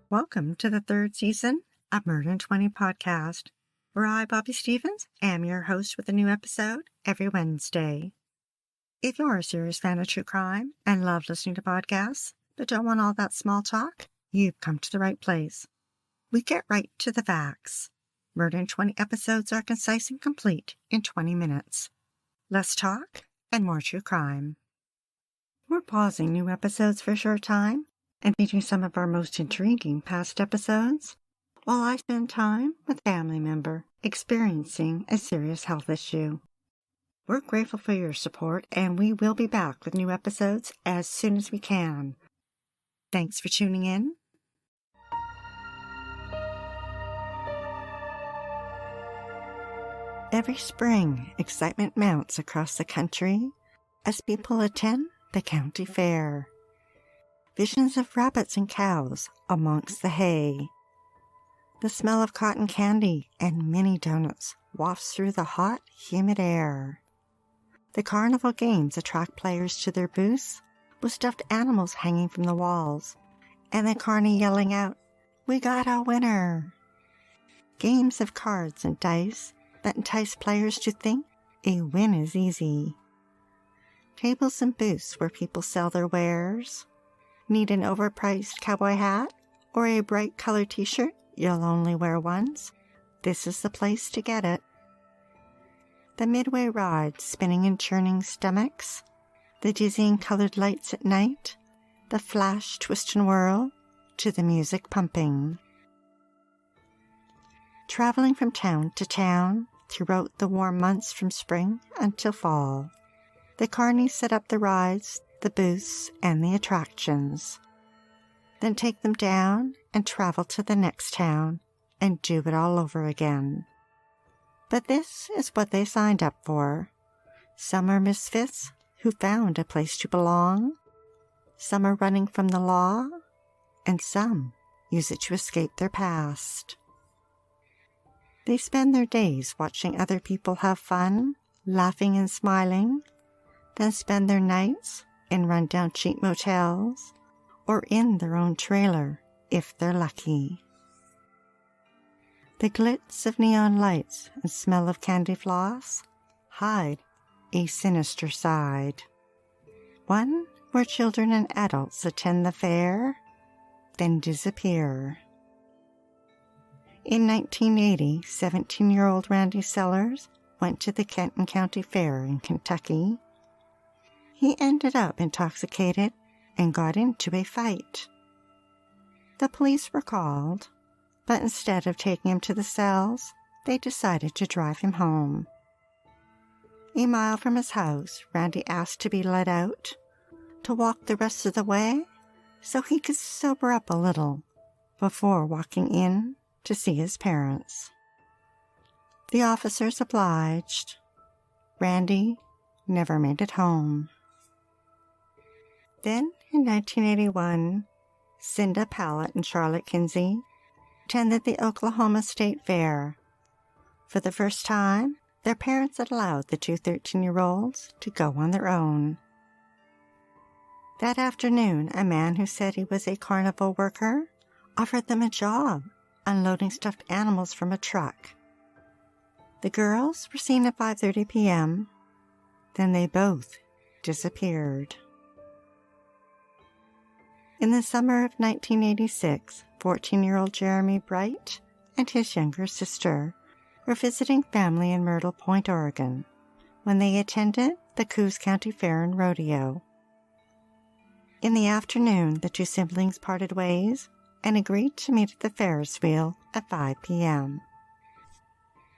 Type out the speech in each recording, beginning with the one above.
Welcome to the third season of Murder in 20 podcast, where I, Bobby Stevens, am your host with a new episode every Wednesday. If you're a serious fan of true crime and love listening to podcasts, but don't want all that small talk, you've come to the right place. We get right to the facts. Murder in 20 episodes are concise and complete in 20 minutes. Less talk and more true crime. We're pausing new episodes for a short time and featuring some of our most intriguing past episodes, while I spend time with a family member experiencing a serious health issue. We're grateful for your support, and we will be back with new episodes as soon as we can. Thanks for tuning in. Every spring, excitement mounts across the country as people attend the county fair. Visions of rabbits and cows amongst the hay. The smell of cotton candy and mini donuts wafts through the hot, humid air. The carnival games attract players to their booths with stuffed animals hanging from the walls, and the carny yelling out, "We got a winner!" Games of cards and dice that entice players to think a win is easy. Tables and booths where people sell their wares. Need an overpriced cowboy hat or a bright colored t-shirt you'll only wear once? This is the place to get it. The midway ride spinning and churning stomachs, the dizzying colored lights at night, the flash, twist and whirl, to the music pumping. Traveling from town to town throughout the warm months from spring until fall, the Carnies set up the rides, the booths, and the attractions. Then take them down and travel to the next town and do it all over again. But this is what they signed up for. Some are misfits who found a place to belong. Some are running from the law, and some use it to escape their past. They spend their days watching other people have fun, laughing and smiling, then spend their nights in run-down cheap motels, or in their own trailer, if they're lucky. The glitz of neon lights and smell of candy floss hide a sinister side. One where children and adults attend the fair, then disappear. In 1980, 17-year-old Randy Sellers went to the Kenton County Fair in Kentucky. He ended up intoxicated and got into a fight. The police were called, but instead of taking him to the cells, they decided to drive him home. A mile from his house, Randy asked to be let out, to walk the rest of the way so he could sober up a little before walking in to see his parents. The officers obliged. Randy never made it home. Then, in 1981, Cinda Pallett and Charlotte Kinsey attended the Oklahoma State Fair. For the first time, their parents had allowed the two 13-year-olds to go on their own. That afternoon, a man who said he was a carnival worker offered them a job unloading stuffed animals from a truck. The girls were seen at 5:30 p.m. Then they both disappeared. In the summer of 1986, 14-year-old Jeremy Bright and his younger sister were visiting family in Myrtle Point, Oregon, when they attended the Coos County Fair and Rodeo. In the afternoon, the two siblings parted ways and agreed to meet at the Ferris wheel at 5 p.m.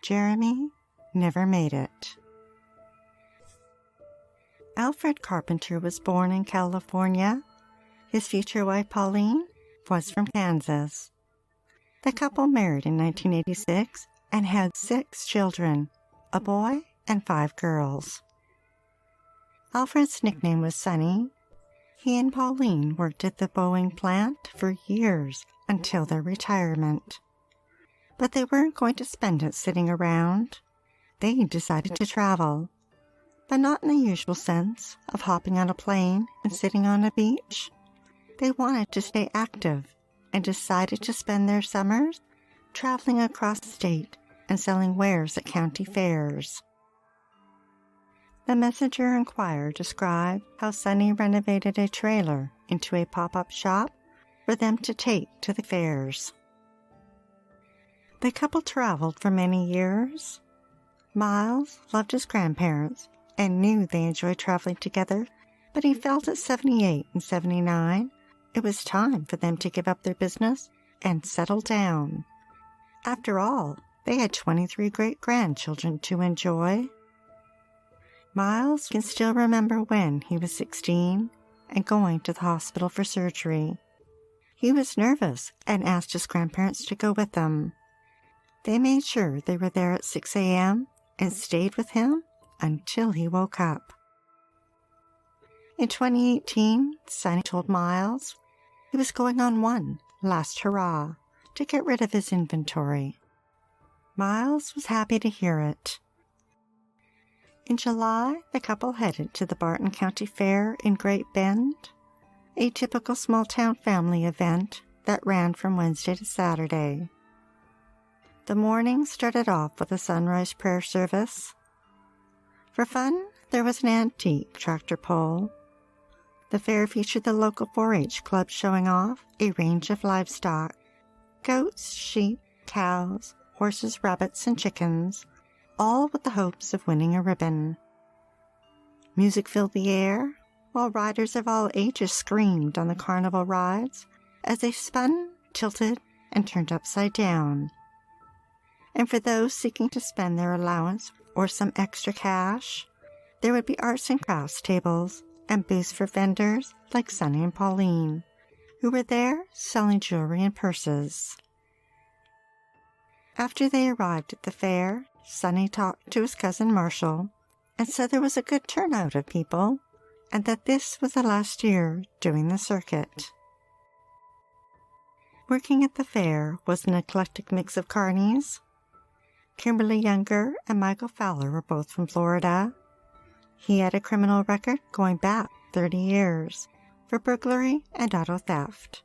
Jeremy never made it. Alfred Carpenter was born in California. His future wife, Pauline, was from Kansas. The couple married in 1986 and had 6 children, a boy and 5 girls. Alfred's nickname was Sonny. He and Pauline worked at the Boeing plant for years until their retirement. But they weren't going to spend it sitting around. They decided to travel, but not in the usual sense of hopping on a plane and sitting on a beach. They wanted to stay active and decided to spend their summers traveling across the state and selling wares at county fairs. The Messenger Enquirer described how Sonny renovated a trailer into a pop-up shop for them to take to the fairs. The couple traveled for many years. Miles loved his grandparents and knew they enjoyed traveling together, but he felt at 78 and 79 it was time for them to give up their business and settle down. After all, they had 23 great-grandchildren to enjoy. Miles can still remember when he was 16 and going to the hospital for surgery. He was nervous and asked his grandparents to go with him. They made sure they were there at 6 a.m. and stayed with him until he woke up. In 2018, Sonny told Miles he was going on one last hurrah to get rid of his inventory. Miles was happy to hear it. In July, the couple headed to the Barton County Fair in Great Bend, a typical small-town family event that ran from Wednesday to Saturday. The morning started off with a sunrise prayer service. For fun, there was an antique tractor pull. The fair featured the local 4-H club showing off a range of livestock: goats, sheep, cows, horses, rabbits, and chickens, all with the hopes of winning a ribbon. Music filled the air, while riders of all ages screamed on the carnival rides as they spun, tilted, and turned upside down. And for those seeking to spend their allowance or some extra cash, there would be arts and crafts tables and booths for vendors like Sonny and Pauline, who were there selling jewelry and purses. After they arrived at the fair, Sonny talked to his cousin Marshall and said there was a good turnout of people and that this was the last year doing the circuit. Working at the fair was an eclectic mix of Carnies. Kimberly Younger and Michael Fowler were both from Florida. He had a criminal record going back 30 years for burglary and auto theft.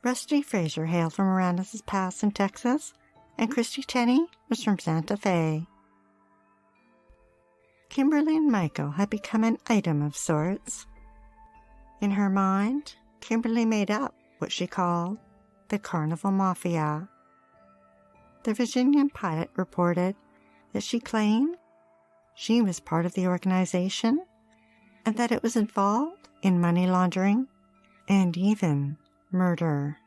Rusty Fraser hailed from Aransas Pass in Texas, and Christy Tenney was from Santa Fe. Kimberly and Michael had become an item of sorts. In her mind, Kimberly made up what she called the carnival mafia. The Virginian Pilot reported that she claimed she was part of the organization and that it was involved in money laundering and even murder.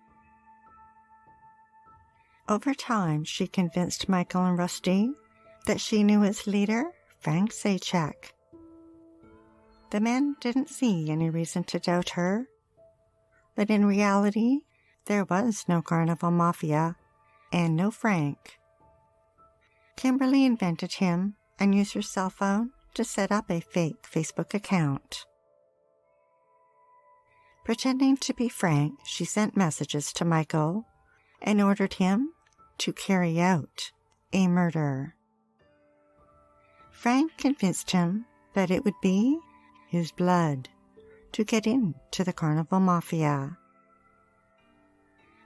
Over time, she convinced Michael and Rusty that she knew its leader, Frank Zajac. The men didn't see any reason to doubt her, but in reality, there was no carnival mafia and no Frank. Kimberly invented him and used her cell phone to set up a fake Facebook account. Pretending to be Frank, she sent messages to Michael and ordered him to carry out a murder. Frank convinced him that it would be his blood to get into the carnival mafia.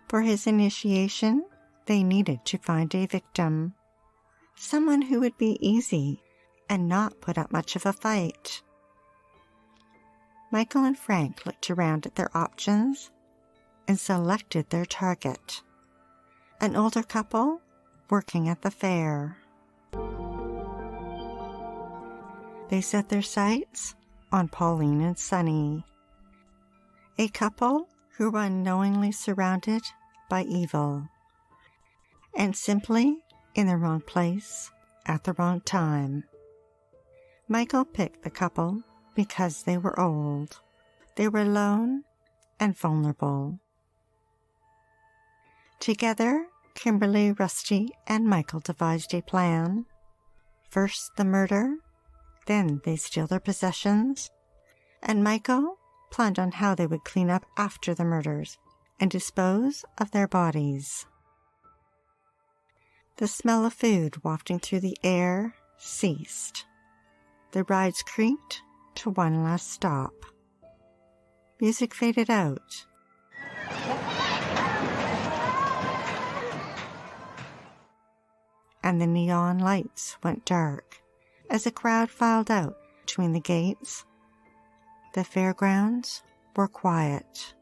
For his initiation, they needed to find a victim, someone who would be easy and not put up much of a fight. Michael and Frank looked around at their options and selected their target, an older couple working at the fair. They set their sights on Pauline and Sonny, a couple who were unknowingly surrounded by evil, and simply in the wrong place at the wrong time. Michael picked the couple because they were old. They were alone and vulnerable. Together, Kimberly, Rusty, and Michael devised a plan. First the murder, then they steal their possessions, and Michael planned on how they would clean up after the murders and dispose of their bodies. The smell of food wafting through the air ceased. The rides creaked to one last stop. Music faded out. and the neon lights went dark as the crowd filed out between the gates. The fairgrounds were quiet.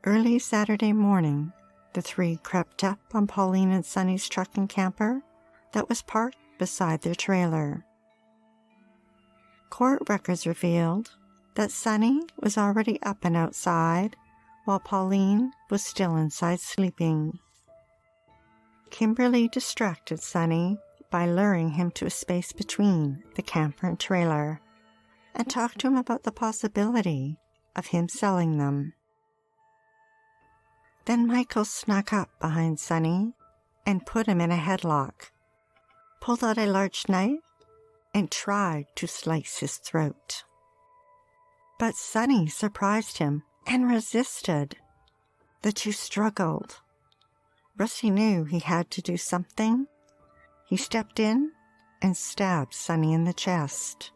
Early Saturday morning, the three crept up on Pauline and Sonny's truck and camper that was parked beside their trailer. Court records revealed that Sonny was already up and outside, while Pauline was still inside sleeping. Kimberly distracted Sonny by luring him to a space between the camper and trailer and talked to him about the possibility of him selling them. Then Michael snuck up behind Sonny and put him in a headlock, pulled out a large knife, and tried to slice his throat. But Sonny surprised him and resisted. The two struggled. Rusty knew he had to do something. He stepped in and stabbed Sonny in the chest.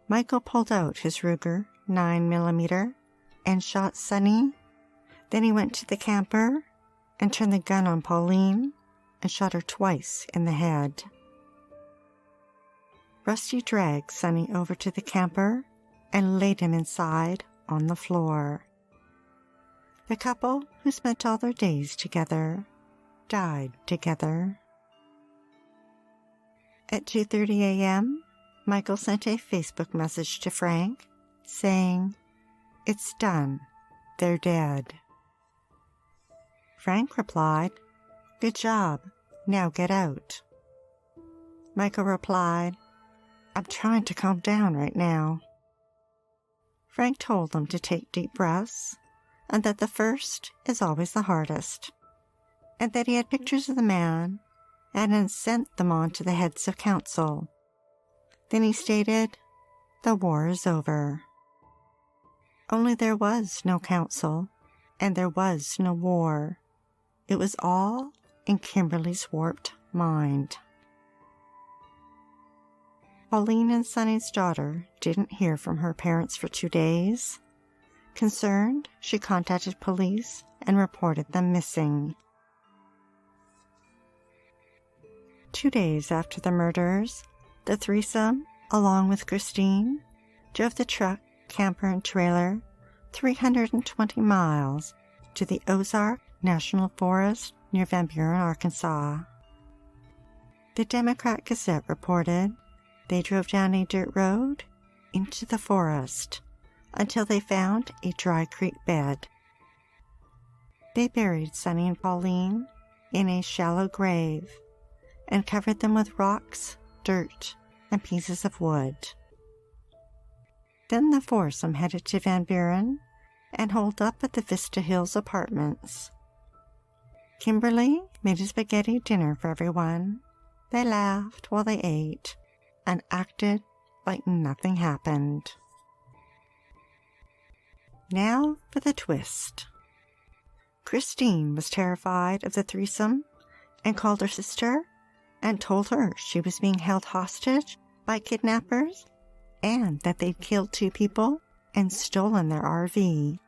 Michael pulled out his Ruger 9mm and shot Sonny. Then he went to the camper and turned the gun on Pauline and shot her twice in the head. Rusty dragged Sonny over to the camper and laid him inside on the floor. The couple, who spent all their days together, died together. At 2:30 a.m., Michael sent a Facebook message to Frank saying, "It's done. They're dead." Frank replied, "Good job. Now get out." Michael replied, "I'm trying to calm down right now." Frank told them to take deep breaths and that the first is always the hardest, and that he had pictures of the man and had sent them on to the heads of council. Then he stated, "The war is over." Only there was no council, and there was no war. It was all in Kimberly's warped mind. Pauline and Sonny's daughter didn't hear from her parents for 2 days. Concerned, she contacted police and reported them missing. 2 days after the murders, the threesome, along with Christine, drove the truck, camper, and trailer 320 miles to the Ozark National Forest near Van Buren, Arkansas. The Democrat Gazette reported they drove down a dirt road into the forest until they found a dry creek bed. They buried Sonny and Pauline in a shallow grave and covered them with rocks, dirt, and pieces of wood. Then the foursome headed to Van Buren and holed up at the Vista Hills apartments. Kimberly made a spaghetti dinner for everyone. They laughed while they ate and acted like nothing happened. Now for the twist. Christine was terrified of the threesome and called her sister and told her she was being held hostage by kidnappers and that they'd killed 2 people and stolen their RV.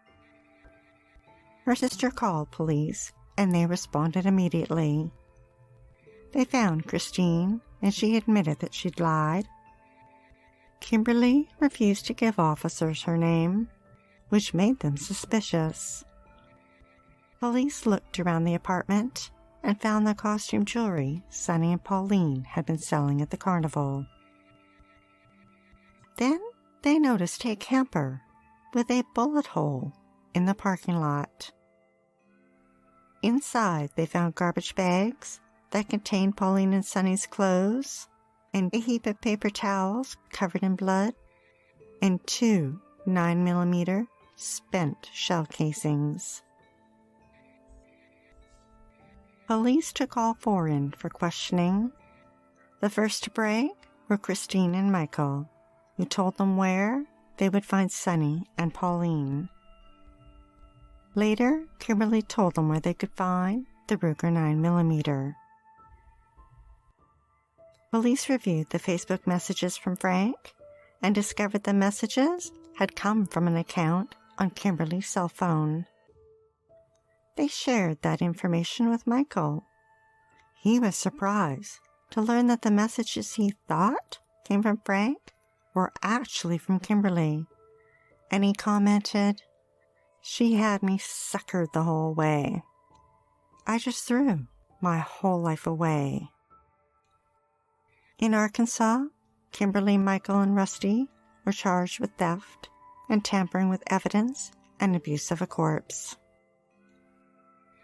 Her sister called police and they responded immediately. They found Christine and she admitted that she'd lied. Kimberly refused to give officers her name, which made them suspicious. Police looked around the apartment and found the costume jewelry Sonny and Pauline had been selling at the carnival. Then they noticed a camper with a bullet hole in the parking lot. Inside, they found garbage bags that contained Pauline and Sonny's clothes, and a heap of paper towels covered in blood, and 2 9mm spent shell casings. Police took all 4 in for questioning. The first to break were Christine and Michael, who told them where they would find Sonny and Pauline. Later, Kimberly told them where they could find the Ruger 9mm. Police reviewed the Facebook messages from Frank and discovered the messages had come from an account on Kimberly's cell phone. They shared that information with Michael, He was surprised to learn that the messages he thought came from Frank were actually from Kimberly, and he commented, "She had me suckered the whole way. I just threw my whole life away." In Arkansas, Kimberly, Michael, and Rusty were charged with theft and tampering with evidence and abuse of a corpse.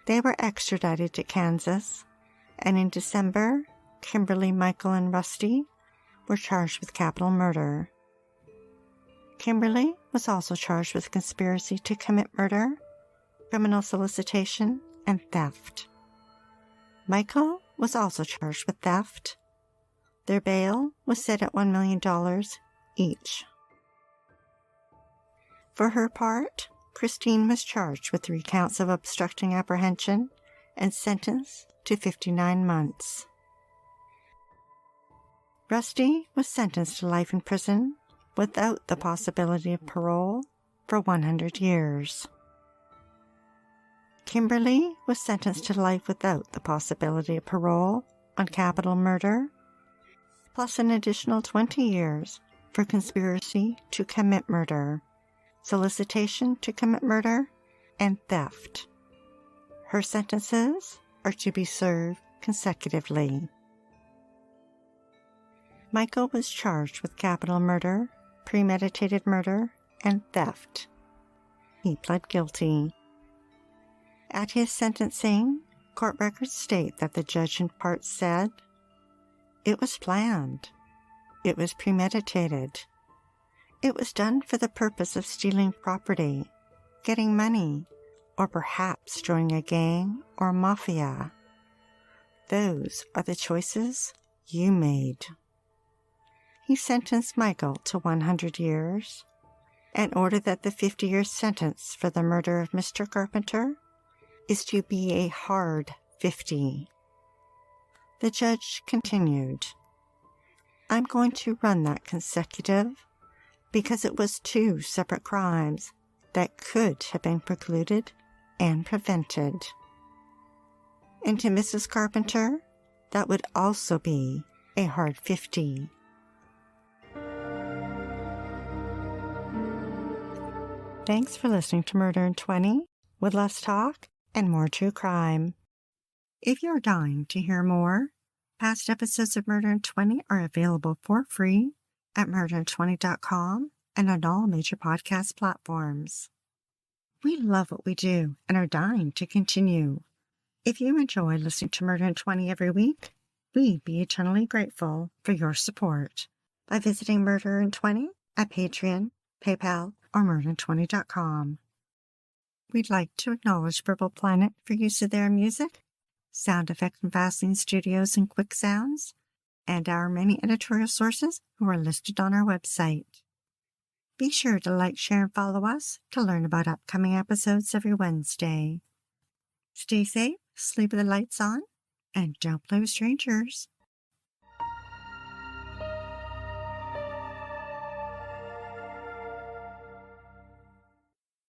They were extradited to Kansas, and in December, Kimberly, Michael, and Rusty were charged with capital murder. Kimberly was also charged with conspiracy to commit murder, criminal solicitation, and theft. Michael was also charged with theft. Their bail was set at $1 million each. For her part, Christine was charged with 3 counts of obstructing apprehension and sentenced to 59 months. Rusty was sentenced to life in prison without the possibility of parole for 100 years. Kimberly was sentenced to life without the possibility of parole on capital murder, plus an additional 20 years for conspiracy to commit murder, solicitation to commit murder, and theft. Her sentences are to be served consecutively. Michael was charged with capital murder, premeditated murder, and theft. He pled guilty. At his sentencing, court records state that the judge in part said, "It was planned. It was premeditated. It was done for the purpose of stealing property, getting money, or perhaps joining a gang or mafia. Those are the choices you made." He sentenced Michael to 100 years and ordered that the 50-year sentence for the murder of Mr. Carpenter is to be a hard 50. The judge continued, "I'm going to run that consecutive because it was 2 separate crimes that could have been precluded and prevented." And to Mrs. Carpenter, that would also be a hard 50. Thanks for listening to Murder in 20, with less talk and more true crime. If you're dying to hear more, past episodes of Murder in 20 are available for free at murderin20.com and on all major podcast platforms. We love what we do and are dying to continue. If you enjoy listening to Murder in 20 every week, we'd be eternally grateful for your support by visiting Murder in 20 at Patreon, PayPal, or murderin20.com. We'd like to acknowledge Purple Planet for use of their music, sound effects from Vaseline Studios and Quick Sounds, and our many editorial sources who are listed on our website. Be sure to like, share, and follow us to learn about upcoming episodes every Wednesday. Stay safe, sleep with the lights on, and don't play with strangers.